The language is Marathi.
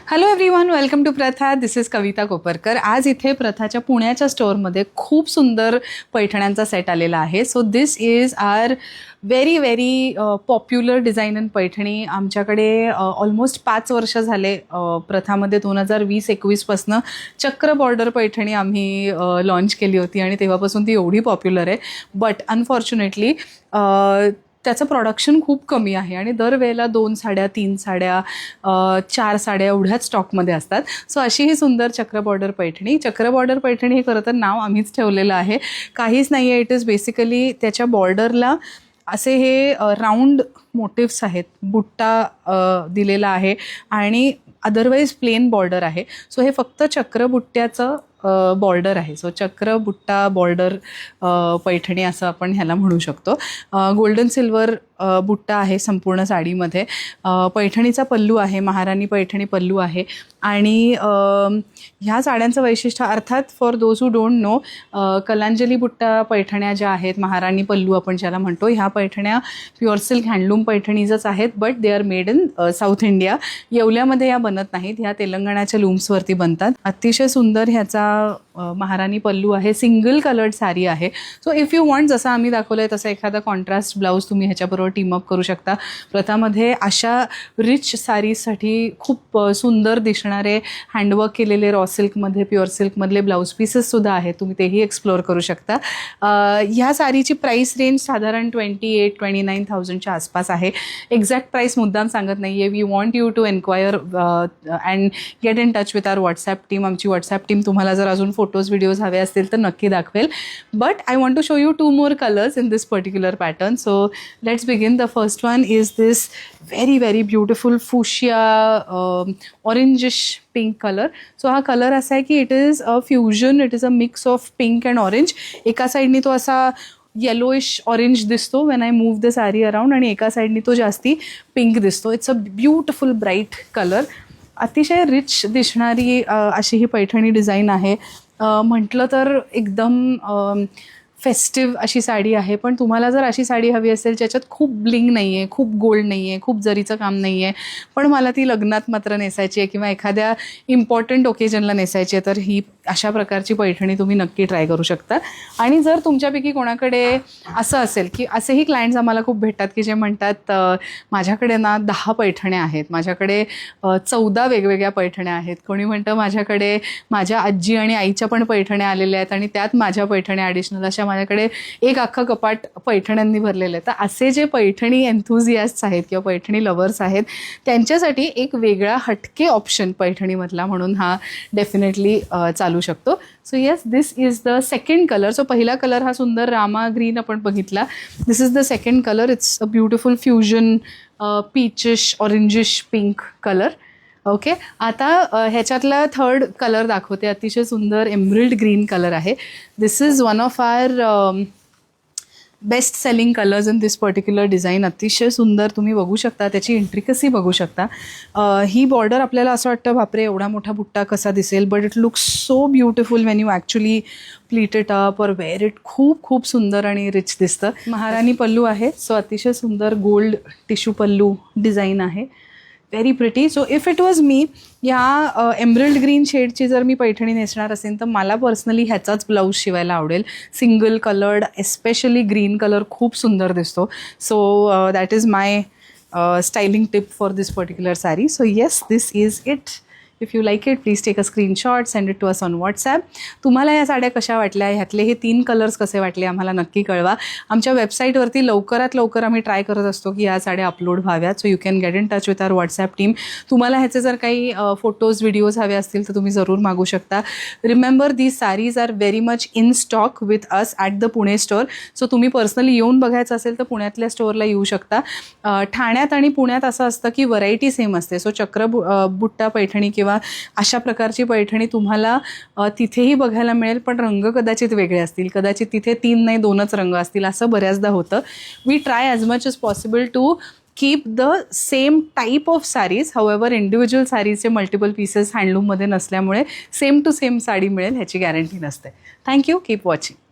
हॅलो एव्हरीवन, वेलकम टू प्रथा. दिस इज कविता कोपरकर. आज इथे प्रथाच्या पुण्याच्या स्टोअरमध्ये खूप सुंदर पैठण्यांचा सेट आलेला आहे. So this is our very very popular design and Paithani. आमच्याकडे ऑलमोस्ट 5 वर्ष झाले. प्रथामध्ये 2020-21पासनं चक्र बॉर्डर पैठणी आम्ही लॉन्च केली होती आणि तेव्हापासून ती एवढी पॉप्युलर आहे. बट अनफॉर्च्युनेटली त्याचं प्रोडक्शन खूप कमी आहे आणि दरवेळेला 2 साड्या, 3 साड्या, 4 साड्या एवढ्याच स्टॉकमध्ये असतात. सो अशी ही सुंदर चक्र बॉर्डर पैठणी. चक्र बॉर्डर पैठणी हे खरं तर नाव आम्हीच ठेवलेलं आहे, काहीच नाही आहे. इट इज बेसिकली त्याच्या बॉर्डरला असे हे राऊंड मोटिव्स आहेत, बुट्टा दिलेला आहे आणि अदरवाईज प्लेन बॉर्डर आहे. सो हे फक्त चक्रबुट्ट्याचं बॉर्डर आहे. सो चक्र बुट्टा बॉर्डर पैठणी असं आपण ह्याला म्हणू शकतो. गोल्डन सिल्वर बुट्टा आहे संपूर्ण साडीमध्ये. पैठणीचा पल्लू आहे, महाराणी पैठणी पल्लू आहे. आणि ह्या साड्यांचं वैशिष्ट्य अर्थात for those who don't know, Kalanjali बुट्टा पैठण्या ज्या आहेत, महाराणी पल्लू आपण ज्याला म्हणतो, ह्या पैठण्या प्युअर सिल्क हँडलूम पैठणीजच आहेत. But they are made in South India. येवल्यामध्ये या बनत नाहीत, ह्या तेलंगणाच्या लूम्सवरती बनतात. अतिशय सुंदर ह्याचा महाराणी पल्लू आहे. सिंगल कलर्ड साडी आहे. सो इफ यू वॉन्ट, जसं आम्ही दाखवलं आहे तसं एखादा कॉन्ट्रास्ट ब्लाऊज तुम्ही ह्याच्याबरोबर टीमअप करू शकता. प्रथामध्ये अशा रिच साडीसाठी खूप सुंदर दिसणारे हँडवर्क केलेले रॉ सिल्कमध्ये, प्युअर सिल्कमधले ब्लाऊज पीसेससुद्धा आहेत. तुम्ही तेही एक्सप्लोअर करू शकता. ह्या साडीची प्राईस रेंज साधारण 28,000-29,000च्या आसपास आहे. एक्झॅक्ट प्राईस मुद्दाम सांगत नाही आहे. We want you to enquire and get in touch with our WhatsApp team. आमची व्हॉट्सॲप टीम तुम्हाला जर अजून फोटोज व्हिडिओज हवे असतील तर नक्की दाखवेल. But I want to show you 2 more colours in this particular pattern. So let's begin. The first one is this very very beautiful fuchsia orangish pink colour. So हा कलर असा आहे की it is a fusion, it is a mix of pink and orange. एका साईडनी तो असा येलोइश ऑरेंज दिसतो when I move the sari around, आणि एका साईडनी तो जास्ती पिंक दिसतो. It's a beautiful bright colour. अतिशय रिच दिसणारी अशी ही पैठणी डिझाईन आहे. म्हटलं तर एकदम फेस्टिव्ह अशी साडी आहे. पण तुम्हाला जर अशी साडी हवी असेल ज्याच्यात खूप ब्लिंग नाही आहे, खूप गोल्ड नाही आहे, खूप जरीचं काम नाही आहे, पण मला ती लग्नात मात्र नेसायची आहे किंवा एखाद्या इम्पॉर्टंट ओकेजनला नेसायची आहे, तर ही अशा प्रकारची पैठणी तुम्ही नक्की ट्राय करू शकता. आणि जर तुमच्यापैकी कोणाकडे असं असेल की, असेही क्लायंट्स आम्हाला खूप भेटतात की जे म्हणतात माझ्याकडे ना 10 पैठण्या आहेत, माझ्याकडे 14 वेगवेगळ्या पैठण्या आहेत, कोणी म्हणतं माझ्याकडे माझ्या आजी आणि आईच्या पण पैठण्या आलेल्या आहेत आणि त्यात माझ्या पैठण्या ॲडिशनल, अशा माझ्याकडे एक अख्खं कपाट पैठण्यांनी भरलेलं आहे. तर असे जे पैठणी एन्थुझियास्ट्स आहेत किंवा पैठणी लवर्स आहेत त्यांच्यासाठी एक वेगळा हटके ऑप्शन पैठणीमधला म्हणून हा डेफिनेटली चालू शकतो. So yes, this is the second colour. So पहिला कलर हा सुंदर रामा ग्रीन आपण बघितला. This is the second colour. It's a beautiful fusion peachish orangish pink colour. Okay, आता ह्याच्यातला थर्ड कलर दाखवते. अतिशय सुंदर एमरल्ड ग्रीन कलर आहे. This is one of our best selling colours in this particular design. अतिशय सुंदर तुम्ही बघू शकता, त्याची इंट्रिकसी बघू शकता. ही बॉर्डर आपल्याला असं वाटतं बापरे एवढा मोठा बुट्टा कसा दिसेल, but it looks so beautiful Wien you actually pleat it up और वेअर इट. खूप खूप सुंदर आणि रिच दिसतं. महाराणी पल्लू आहे. सो अतिशय सुंदर गोल्ड टिश्यू पल्लू डिझाईन आहे. Very pretty. So if it was me, ह्या एमरल्ड ग्रीन शेडची जर मी पैठणी नेसणार असेल तर मला पर्सनली ह्याचाच ब्लाऊज शिवायला आवडेल. Single coloured, especially green colour खूप सुंदर दिसतो. So that is my styling tip for this particular sari. So yes, this is it. If you like it, please take a screenshot, send it to us on WhatsApp. तुम्हाला या साड्या कशा वाटल्या, ह्यातले हे 3 कलर्स कसे वाटले आम्हाला नक्की कळवा. आमच्या वेबसाईटवरती लवकरात लवकर आम्ही ट्राय करत असतो की या साड्या अपलोड व्हाव्यात. So you can get in touch with our WhatsApp team. तुम्हाला ह्याचे जर काही फोटोज व्हिडिओज हवे असतील तर तुम्ही जरूर मागू शकता. Remember, these saris are very much in stock with us at the Pune store. So तुम्ही पर्सनली येऊन बघायचं असेल तर पुण्यातल्या स्टोअरला येऊ शकता. ठाण्यात आणि पुण्यात असं असतं की व्हरायटी सेम असते. सो चक्र बुट्टा पैठणी किंवा अशा प्रकारची पैठणी तुम्हाला तिथेही बघायला मिळेल, पण रंग कदाचित वेगळे असतील. कदाचित तिथे 3 नाही 2च रंग असतील, असं बऱ्याचदा होतं. We try as much as possible to keep the same type of saris. However individual साडीजचे मल्टिपल पीसेस हँडलूममध्ये नसल्यामुळे सेम टू सेम साडी मिळेल ह्याची गॅरंटी नसते. थँक्यू. Keep watching.